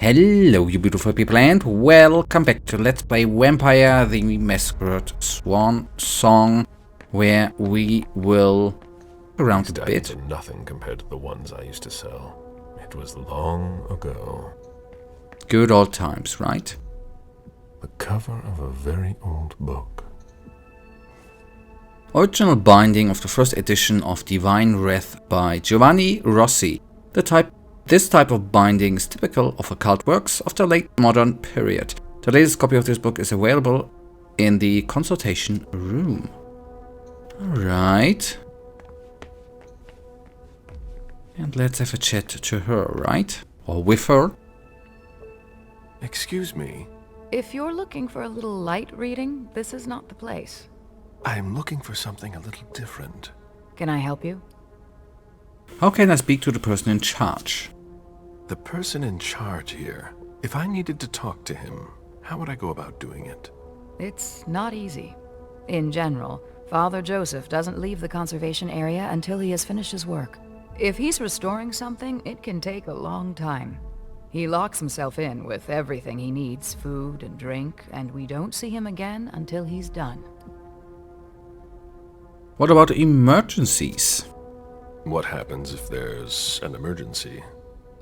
Hello, you beautiful people, and welcome back to Let's Play Vampire the Masquerade Swansong, where we will around a bit. Are nothing compared to the ones I used to sell. It was long ago. Good old times, right? The cover of a very old book. Original binding of the first edition of Divine Wrath by Giovanni Rossi. This type of binding is typical of occult works of the late modern period. The latest copy of this book is available in the consultation room. Alright. And let's have a chat to her, right? Or with her. Excuse me. If you're looking for a little light reading, this is not the place. I'm looking for something a little different. Can I help you? How can I speak to the person in charge? The person in charge here. If I needed to talk to him, how would I go about doing it? It's not easy. In general, Father Joseph doesn't leave the conservation area until he has finished his work. If he's restoring something, it can take a long time. He locks himself in with everything he needs, food and drink, and we don't see him again until he's done. What about emergencies? What happens if there's an emergency?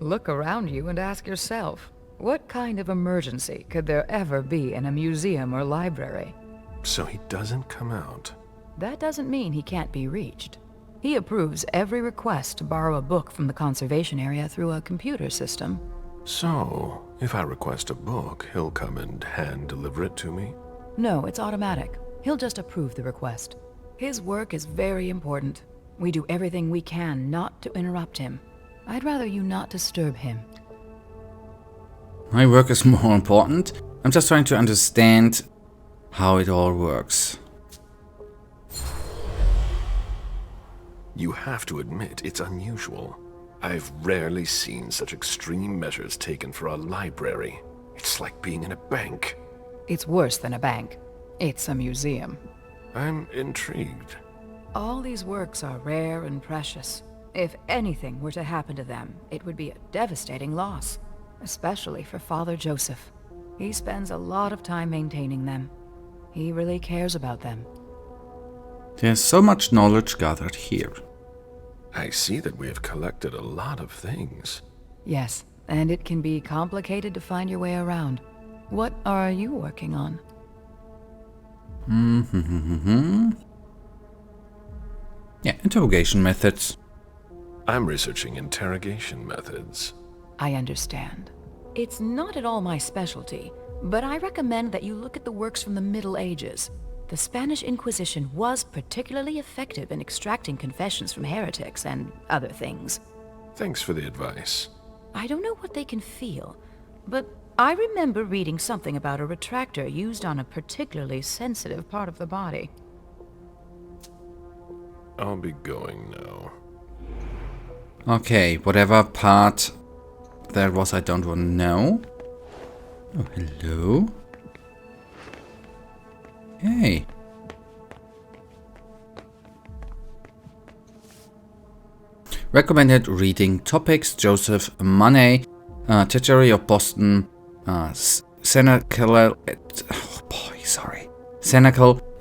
Look around you and ask yourself, what kind of emergency could there ever be in a museum or library? So he doesn't come out. That doesn't mean he can't be reached. He approves every request to borrow a book from the conservation area through a computer system. So, if I request a book, he'll come and hand deliver it to me? No, it's automatic. He'll just approve the request. His work is very important. We do everything we can not to interrupt him. I'd rather you not disturb him. My work is more important. I'm just trying to understand how it all works. You have to admit it's unusual. I've rarely seen such extreme measures taken for a library. It's like being in a bank. It's worse than a bank. It's a museum. I'm intrigued. All these works are rare and precious. If anything were to happen to them, it would be a devastating loss, especially for Father Joseph. He spends a lot of time maintaining them. He really cares about them. There's so much knowledge gathered here. I see that we have collected a lot of things. Yes, and it can be complicated to find your way around. What are you working on? Yeah, interrogation methods. I'm researching interrogation methods. I understand. It's not at all my specialty, but I recommend that you look at the works from the Middle Ages. The Spanish Inquisition was particularly effective in extracting confessions from heretics and other things. Thanks for the advice. I don't know what they can feel, but I remember reading something about a retractor used on a particularly sensitive part of the body. I'll be going now. Okay, whatever part that was, I don't want to know. Oh, hello. Hey. Recommended reading topics: Joseph Manneh, Treasury of Boston, Senecal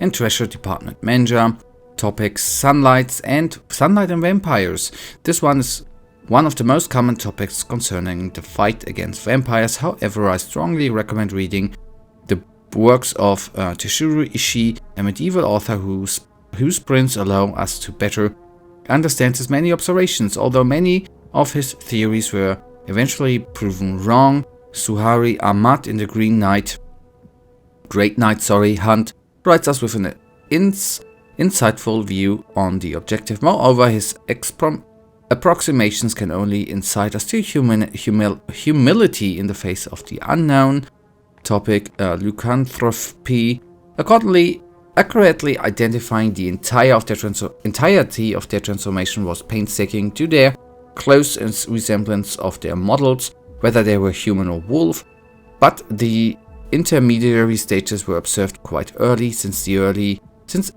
and Treasure Department Manager. Topics: Sunlight and Vampires. This one is one of the most common topics concerning the fight against vampires. However, I strongly recommend reading the works of Teshuru Ishii, a medieval author whose prints allow us to better understand his many observations. Although many of his theories were eventually proven wrong, Suhari Ahmad in the Great Night Hunt provides us with an insightful view on the objective. Moreover, his approximations can only incite us to humility in the face of the unknown. Topic: lycanthropy. Accordingly, accurately identifying the entirety of their transformation was painstaking to their close resemblance of their models, whether they were human or wolf. But the intermediary stages were observed quite early, since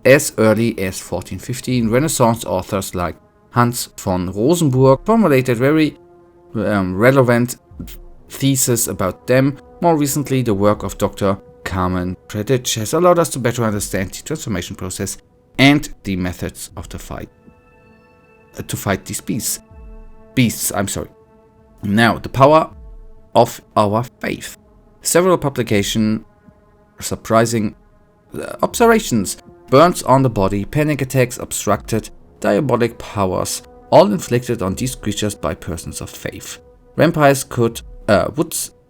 as early as 1415, Renaissance authors like Hans von Rosenburg formulated very relevant thesis about them. More recently, the work of Dr. Carmen Predic has allowed us to better understand the transformation process and the methods of the fight to fight these beasts. Now, the power of our faith. Several publication surprising observations, burns on the body, panic attacks, obstructed, diabolic powers, all inflicted on these creatures by persons of faith. Vampires would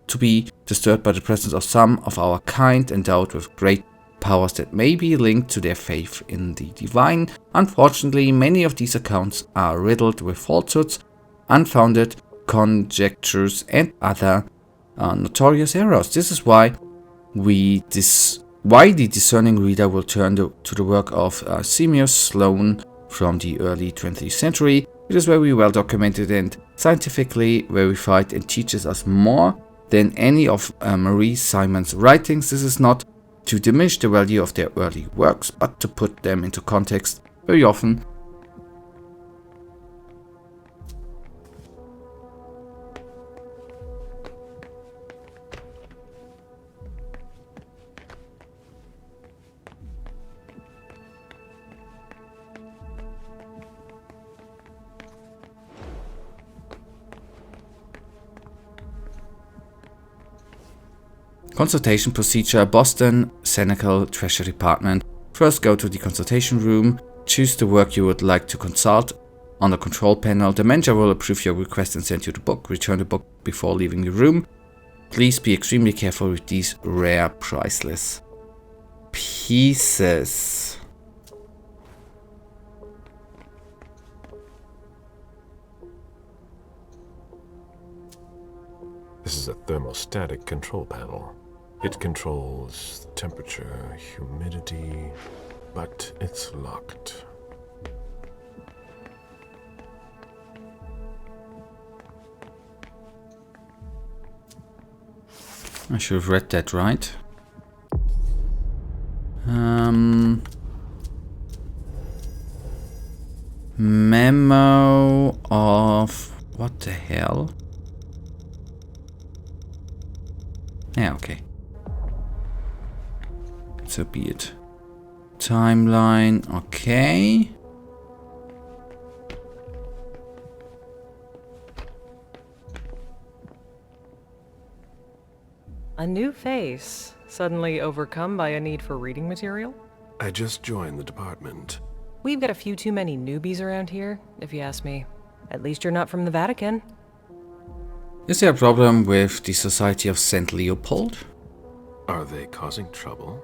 to be disturbed by the presence of some of our kind endowed with great powers that may be linked to their faith in the divine. Unfortunately, many of these accounts are riddled with falsehoods, unfounded conjectures, and other notorious errors. This is why the discerning reader will turn to the work of Seymour Sloan from the early 20th century. It is very well documented and scientifically verified and teaches us more than any of Marie Simon's writings. This is not to diminish the value of their early works, but to put them into context. Very often, Consultation Procedure, Boston, Senecal Treasury Department. First, go to the consultation room, choose the work you would like to consult. On the control panel, the manager will approve your request and send you the book. Return the book before leaving the room. Please be extremely careful with these rare, priceless pieces. This is a thermostatic control panel. It controls the temperature, humidity, but it's locked. I should have read that right. Memo of... what the hell? Yeah, okay. So be it. Timeline, okay. A new face, suddenly overcome by a need for reading material? I just joined the department. We've got a few too many newbies around here, if you ask me. At least you're not from the Vatican. Is there a problem with the Society of St. Leopold? Are they causing trouble?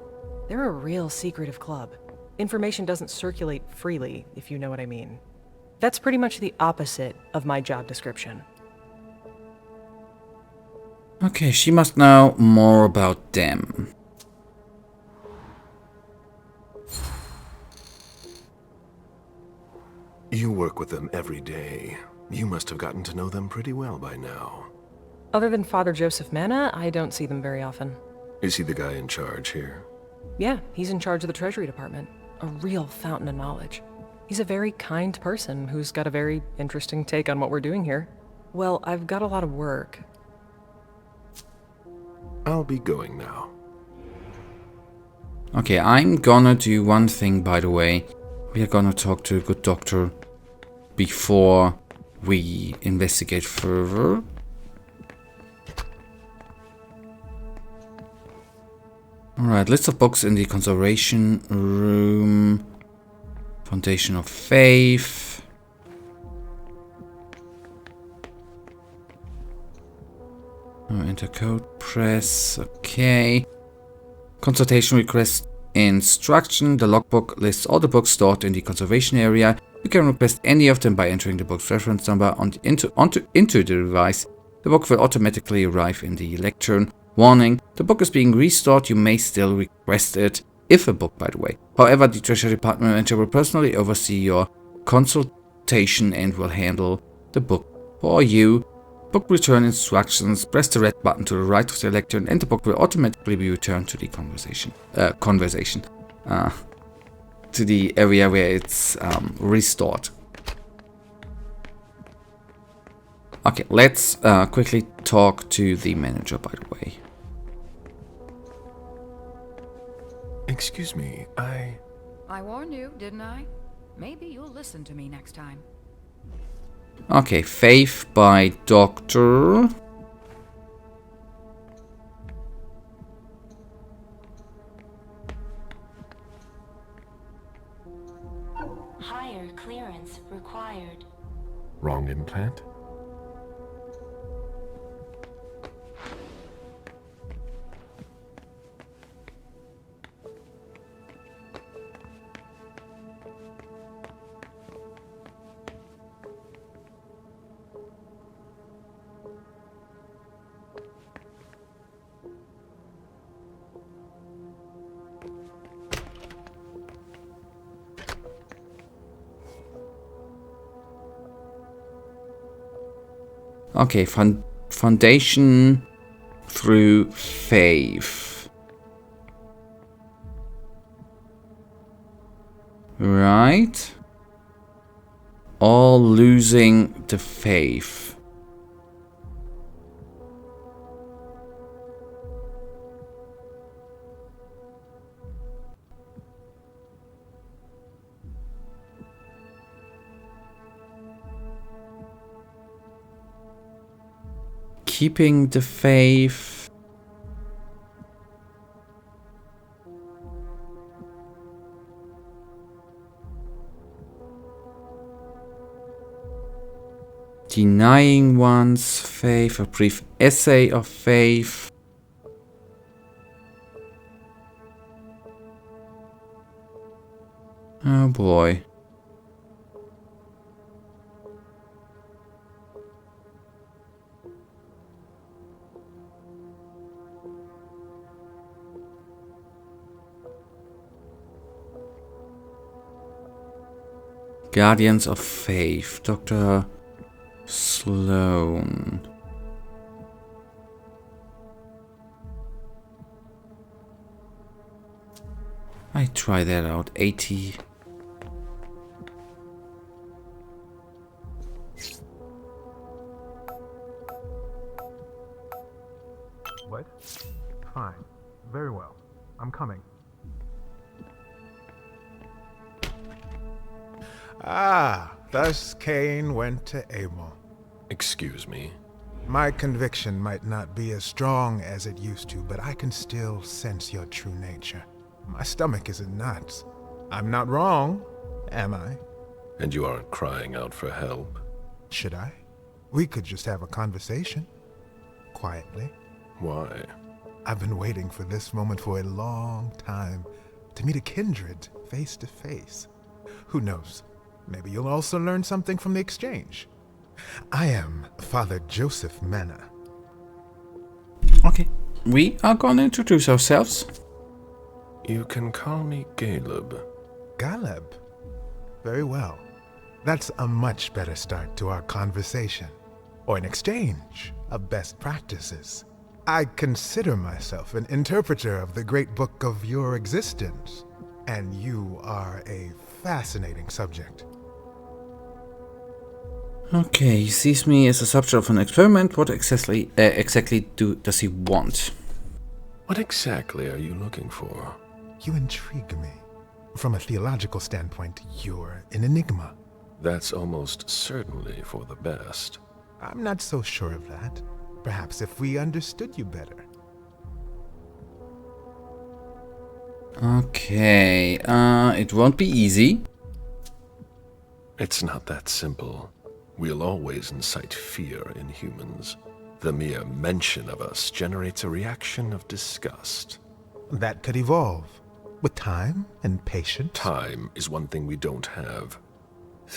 They're a real secretive club. Information doesn't circulate freely, if you know what I mean. That's pretty much the opposite of my job description. Okay, she must know more about them. You work with them every day. You must have gotten to know them pretty well by now. Other than Father Joseph Manneh, I don't see them very often. Is he the guy in charge here? Yeah, he's in charge of the Treasury Department. A real fountain of knowledge. He's a very kind person who's got a very interesting take on what we're doing here. Well, I've got a lot of work. I'll be going now. Okay, I'm gonna do one thing, by the way. We are gonna talk to a good doctor before we investigate further. Alright, list of books in the conservation room. Foundation of Faith. Intercode press. Okay. Consultation request instruction. The logbook lists all the books stored in the conservation area. You can request any of them by entering the book's reference number into the device. The book will automatically arrive in the lectern. Warning, the book is being restored. You may still request it, if a book, by the way. However, the Treasury Department manager will personally oversee your consultation and will handle the book for you. Book return instructions. Press the red button to the right of the lectern and the book will automatically be returned to the to the area where it's restored. Okay, let's quickly talk to the manager, by the way. Excuse me, I warned you, didn't I? Maybe you'll listen to me next time. Okay, Faith by Doctor. Higher clearance required. Wrong implant? Okay, foundation through faith. Right. All losing the faith. Keeping the faith. Denying one's faith, a brief essay of faith. Oh boy. Guardians of Faith, Dr. Sloan. I try that out. 80. What? Fine. Very well. I'm coming. Ah, thus Cain went to Abel. Excuse me. My conviction might not be as strong as it used to, but I can still sense your true nature. My stomach is in knots. I'm not wrong, am I? And you aren't crying out for help? Should I? We could just have a conversation. Quietly. Why? I've been waiting for this moment for a long time. To meet a kindred, face to face. Who knows? Maybe you'll also learn something from the exchange. I am Father Joseph Manneh. Okay, we are gonna introduce ourselves. You can call me Galeb. Galeb? Very well. That's a much better start to our conversation. Or an exchange of best practices. I consider myself an interpreter of the great book of your existence. And you are a fascinating subject. Okay, he sees me as a subject of an experiment. What exactly does he want? What exactly are you looking for? You intrigue me. From a theological standpoint, you're an enigma. That's almost certainly for the best. I'm not so sure of that. Perhaps if we understood you better. Okay, it won't be easy. It's not that simple. We'll always incite fear in humans. The mere mention of us generates a reaction of disgust. That could evolve. With time and patience. Time is one thing we don't have.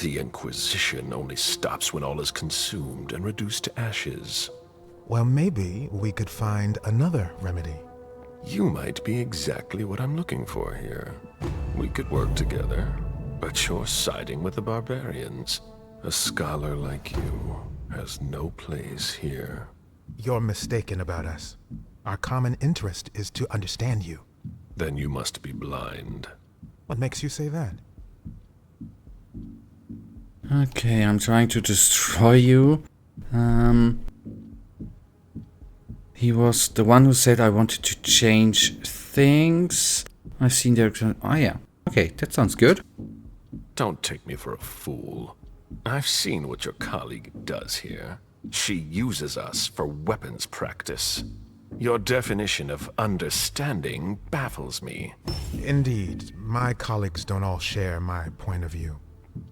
The Inquisition only stops when all is consumed and reduced to ashes. Well, maybe we could find another remedy. You might be exactly what I'm looking for here. We could work together, but you're siding with the barbarians. A scholar like you has no place here. You're mistaken about us. Our common interest is to understand you. Then you must be blind. What makes you say that? Okay, I'm trying to destroy you. He was the one who said I wanted to change things. I've seen their... Oh yeah. Okay, that sounds good. Don't take me for a fool. I've seen what your colleague does here. She uses us for weapons practice. Your definition of understanding baffles me. Indeed, my colleagues don't all share my point of view.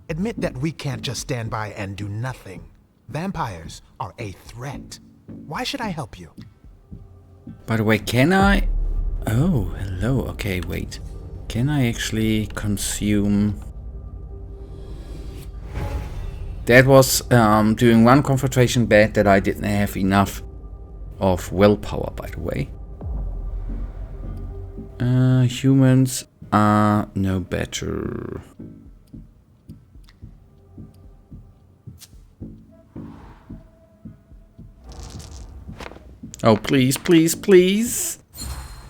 Admit that we can't just stand by and do nothing. Vampires are a threat. Why should I help you? By the way, can I... Oh, hello. Okay, wait. Can I actually consume... That was doing one confrontation bad that I didn't have enough of willpower, by the way. Humans are no better. Oh, please, please, please.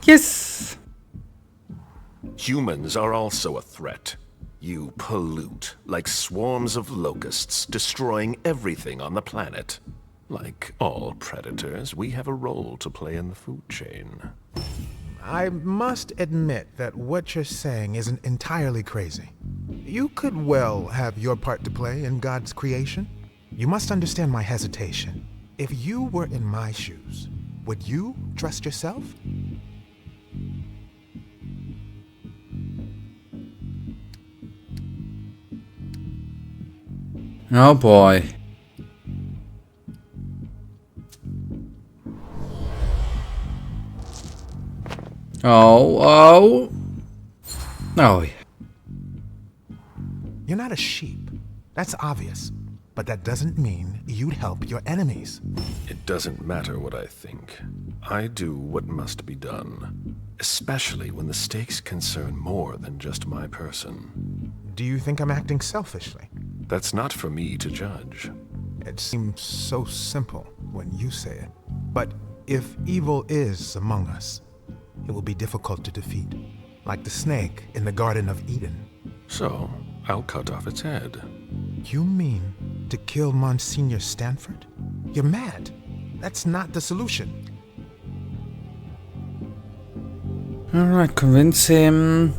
Yes! Humans are also a threat. You pollute like swarms of locusts, destroying everything on the planet. Like all predators, we have a role to play in the food chain. I must admit that what you're saying isn't entirely crazy. You could well have your part to play in God's creation. You must understand my hesitation. If you were in my shoes, would you trust yourself? Oh boy. Oh. Oh, yeah. You're not a sheep. That's obvious. But that doesn't mean you'd help your enemies. It doesn't matter what I think. I do what must be done. Especially when the stakes concern more than just my person. Do you think I'm acting selfishly? That's not for me to judge. It seems so simple when you say it. But if evil is among us, it will be difficult to defeat. Like the snake in the Garden of Eden. So, I'll cut off its head. You mean to kill Monsignor Stanford? You're mad. That's not the solution. Alright, convince him.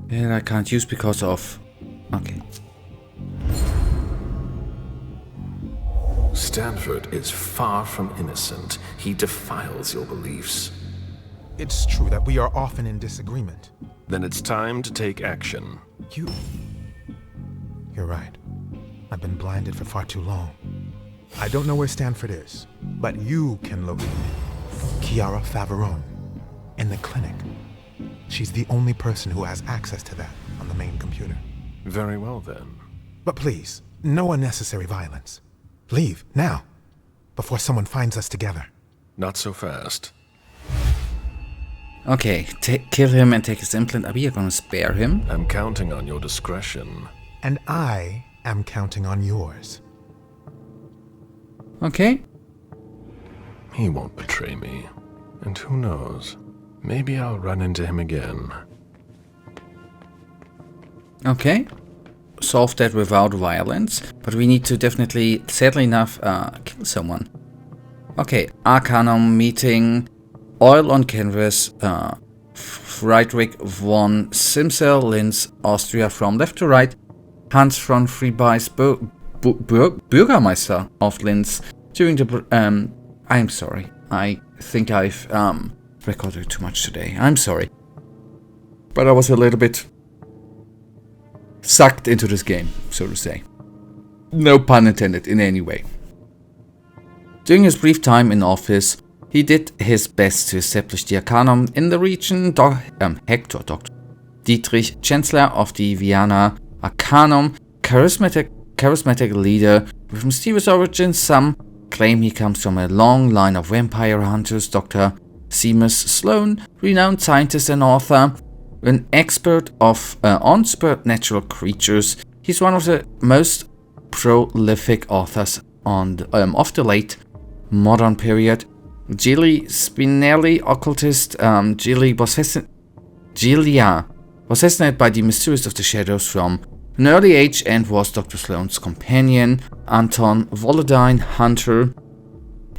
And I can't use because of... Okay. Stanford is far from innocent. He defiles your beliefs. It's true that we are often in disagreement. Then it's time to take action. You're right. I've been blinded for far too long. I don't know where Stanford is, but you can locate Chiara Favarone in the clinic. She's the only person who has access to that on the main computer. Very well then. But please, no unnecessary violence. Leave, now, before someone finds us together. Not so fast. Okay, kill him and take his implant. Are we gonna spare him? I'm counting on your discretion. And I am counting on yours. Okay. He won't betray me. And who knows? Maybe I'll run into him again. Okay. Solve that without violence. But we need to definitely, sadly enough, kill someone. Okay, Aranam Meeting. Oil on canvas. Friedrich von Simsel, Linz, Austria, from left to right. Hans von Friebeis, Bürgermeister of Linz. During the... I'm sorry. I think I've recorded too much today. I'm sorry. But I was a little bit sucked into this game, so to say. No pun intended in any way. During his brief time in office, he did his best to establish the Aranam in the region. Hector, Dr. Dietrich, Chancellor of the Vienna Aranam, charismatic leader with mysterious origins. Some claim he comes from a long line of vampire hunters. Dr. Seamus Sloan, renowned scientist and author, an expert on supernatural creatures. He's one of the most prolific authors of the late modern period. Gilly Spinelli, occultist. Giulia was fascinated by the mysteries of the shadows from an early age and was Dr. Sloane's companion. Anton, Volodine Hunter,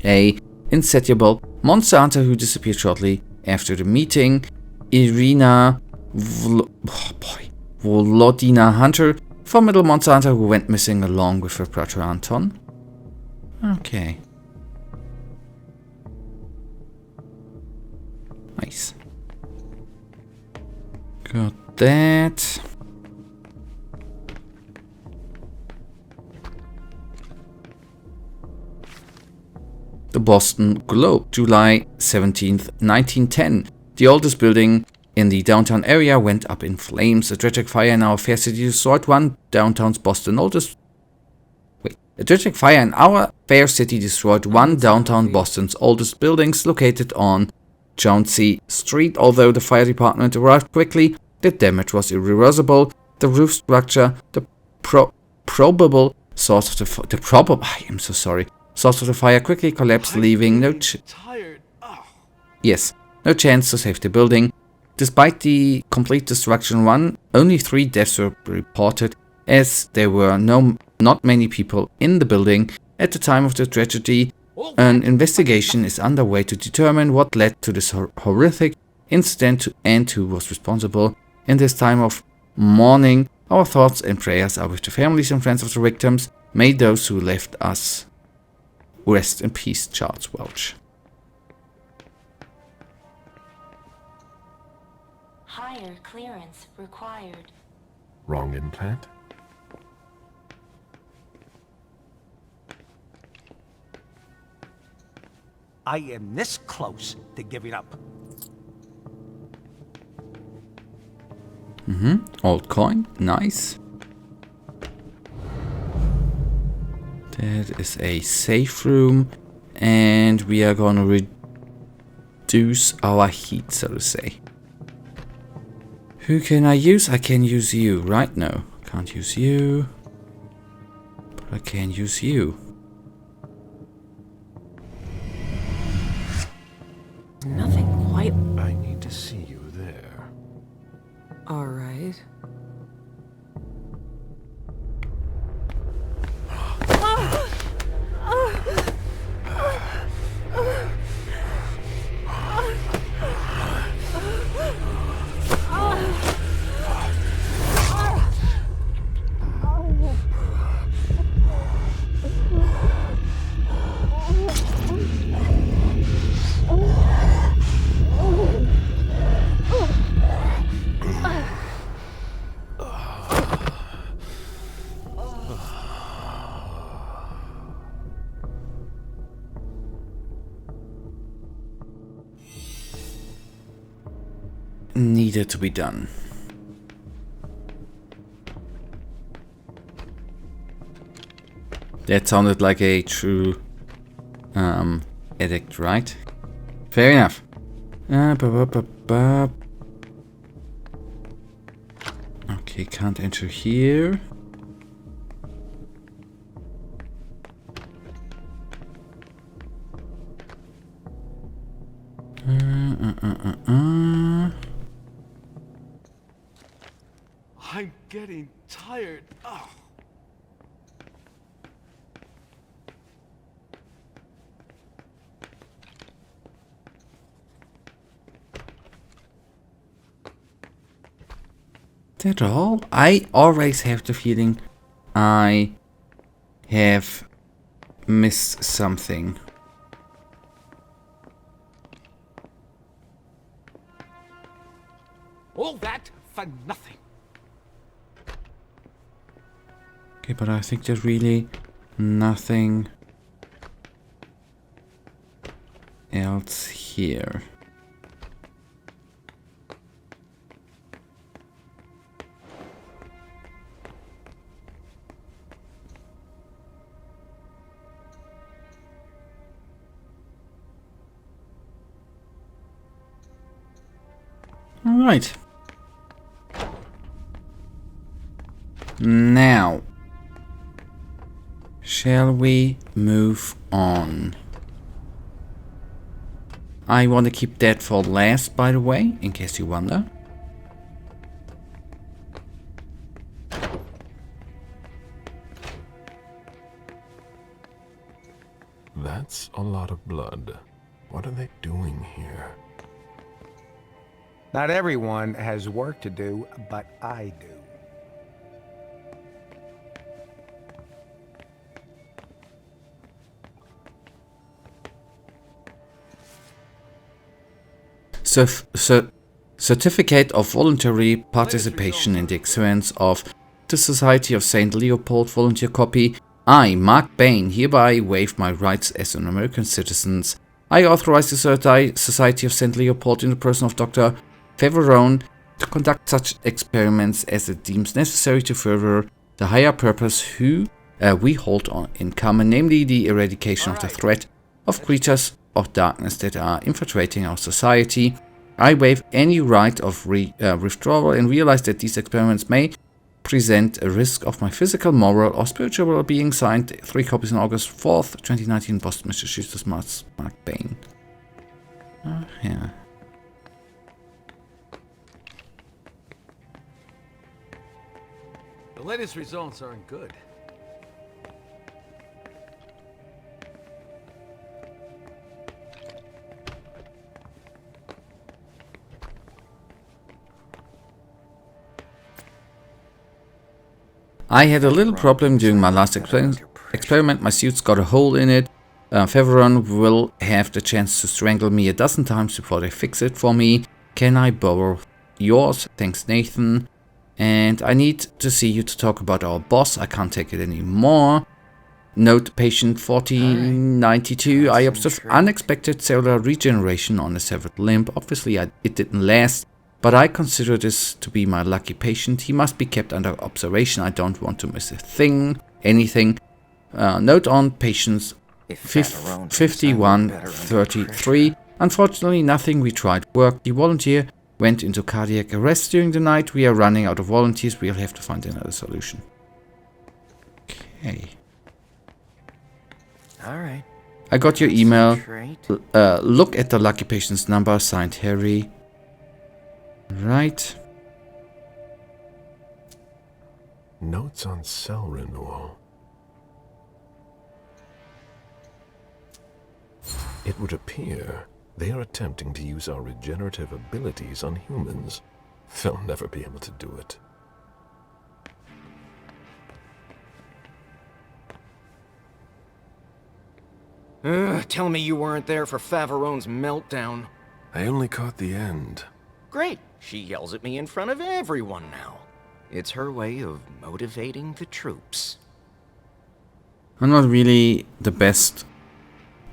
a insatiable monster hunter who disappeared shortly after the meeting. Irina Volodina Hunter, formidable monster hunter who went missing along with her brother Anton. Okay. Nice. Got that. The Boston Globe, July 17th, 1910. The oldest building in the downtown area went up in flames. A tragic fire in our fair city destroyed one downtown's Boston oldest. A tragic fire in our fair city destroyed one downtown Boston's oldest buildings located on Chauncey Street. Although the fire department arrived quickly, the damage was irreversible. The roof structure, the probable source of source of the fire quickly collapsed, leaving no chance to save the building. Despite the complete destruction, only 3 deaths were reported, as there were not many people in the building at the time of the tragedy. An investigation is underway to determine what led to this horrific incident and who was responsible. In this time of mourning, our thoughts and prayers are with the families and friends of the victims. May those who left us rest in peace, Charles Welch. Higher clearance required. Wrong implant? I am this close to giving up. Old coin. Nice. That is a safe room. And we are gonna reduce our heat, so to say. Who can I use? I can use you, right? No, can't use you. But I can use you. Nothing quite. I need to see you there. All right. Needed to be done. That sounded like a true edict, right? Fair enough. Okay, can't enter here. I'm getting tired. Oh. That all? I always have the feeling I have missed something. All that for nothing. Okay, but I think there's really nothing else here. All right. Now, shall we move on? I want to keep that for last, by the way, in case you wonder. That's a lot of blood. What are they doing here? Not everyone has work to do, but I do. Certificate of voluntary participation in the expense of the Society of St. Leopold volunteer copy. I, Mark Bain, hereby waive my rights as an American citizen. I authorize the Society of St. Leopold in the person of Dr. Faverone to conduct such experiments as it deems necessary to further the higher purpose we hold in common, namely the eradication of the threat of creatures of darkness that are infiltrating our society. I waive any right of withdrawal and realize that these experiments may present a risk of my physical, moral, or spiritual well-being. Signed, 3 copies on August 4th, 2019, Boston, Massachusetts, Mark Bain. Yeah. The latest results aren't good. I had a little problem during my last experiment. My suit's got a hole in it. Faverone will have the chance to strangle me a dozen times before they fix it for me. Can I borrow yours? Thanks, Nathan. And I need to see you to talk about our boss. I can't take it anymore. Note patient 1492. I observed unexpected cellular regeneration on a severed limb. Obviously, it didn't last. But I consider this to be my lucky patient. He must be kept under observation. I don't want to miss anything. Note on patients 5133. Unfortunately, nothing we tried worked. The volunteer went into cardiac arrest during the night. We are running out of volunteers. We'll have to find another solution. Okay. Alright. I got your email. Look at the lucky patient's number. Signed, Harry. Right. Notes on cell renewal. It would appear they are attempting to use our regenerative abilities on humans. They'll never be able to do it. Tell me you weren't there for Faverone's meltdown. I only caught the end. Great. She yells at me in front of everyone now. It's her way of motivating the troops. I'm not really the best.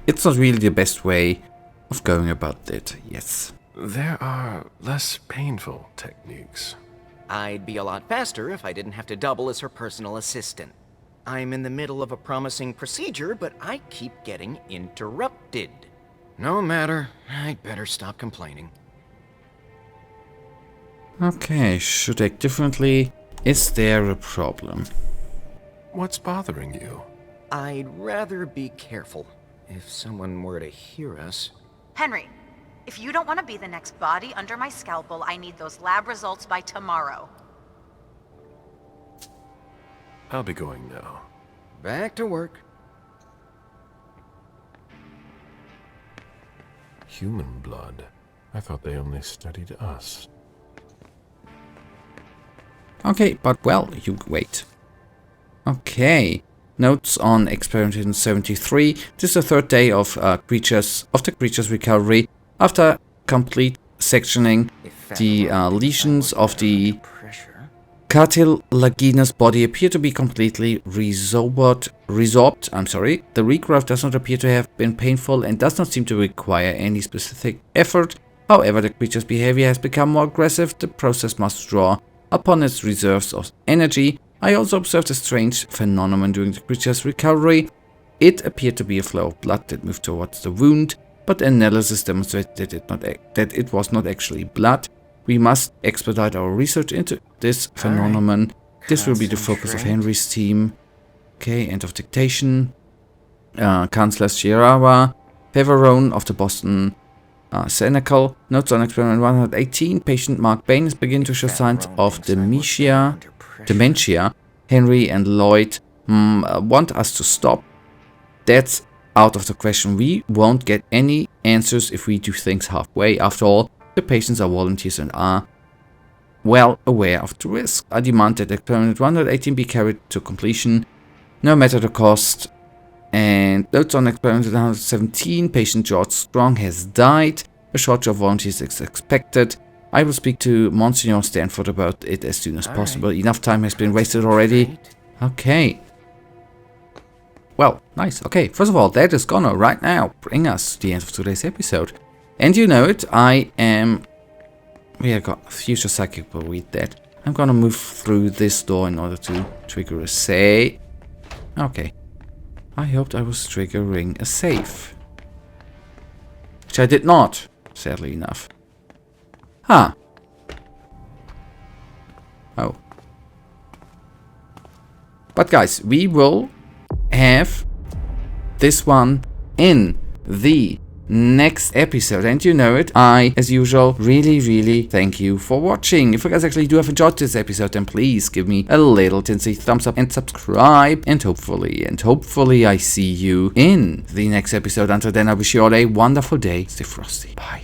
It's not really the best way of going about it, yes. There are less painful techniques. I'd be a lot faster if I didn't have to double as her personal assistant. I'm in the middle of a promising procedure, but I keep getting interrupted. No matter. I'd better stop complaining. Okay, should act differently. Is there a problem? What's bothering you? I'd rather be careful. If someone were to hear us... Henry, if you don't want to be the next body under my scalpel, I need those lab results by tomorrow. I'll be going now. Back to work. Human blood. I thought they only studied us. Okay, but well, you wait. Okay. Notes on experiment 73. This is the third day of the creature's recovery. After complete sectioning, the lesions of the cartilaginous body appear to be completely resorbed. The regrowth does not appear to have been painful and does not seem to require any specific effort. However, the creature's behavior has become more aggressive. The process must draw upon its reserves of energy. I also observed a strange phenomenon during the creature's recovery. It appeared to be a flow of blood that moved towards the wound, but analysis demonstrated that it was not actually blood. We must expedite our research into this phenomenon. This will be the focus of Henry's team. Okay, end of dictation. Chancellor Shirawa, Faverone of the Boston Senecal. Notes on experiment 118. Patient Mark Bain is beginning to show signs of dementia. Henry and Lloyd want us to stop. That's out of the question. We won't get any answers if we do things halfway. After all, the patients are volunteers and are well aware of the risk. I demand that experiment 118 be carried to completion, no matter the cost. And notes on experiment 117, patient George Strong has died. A shortage of volunteers is expected. I will speak to Monsignor Stanford about it as soon as possible. Enough time has been wasted already. Okay. Well, nice. Okay, first of all, that is gonna right now bring us to the end of today's episode. And you know it, I am... We got Future Psychic will read that. I'm gonna move through this door in order to trigger a save. Okay. I hoped I was triggering a save. Which I did not, sadly enough. Huh. Oh. But guys, we will have this one in the next episode, and you know it, I, as usual, really thank you for watching. If you guys actually do have enjoyed this episode, then please give me a little tinsy thumbs up and subscribe, and hopefully I see you in the next episode. Until then, I wish you all a wonderful day. Stay frosty. Bye.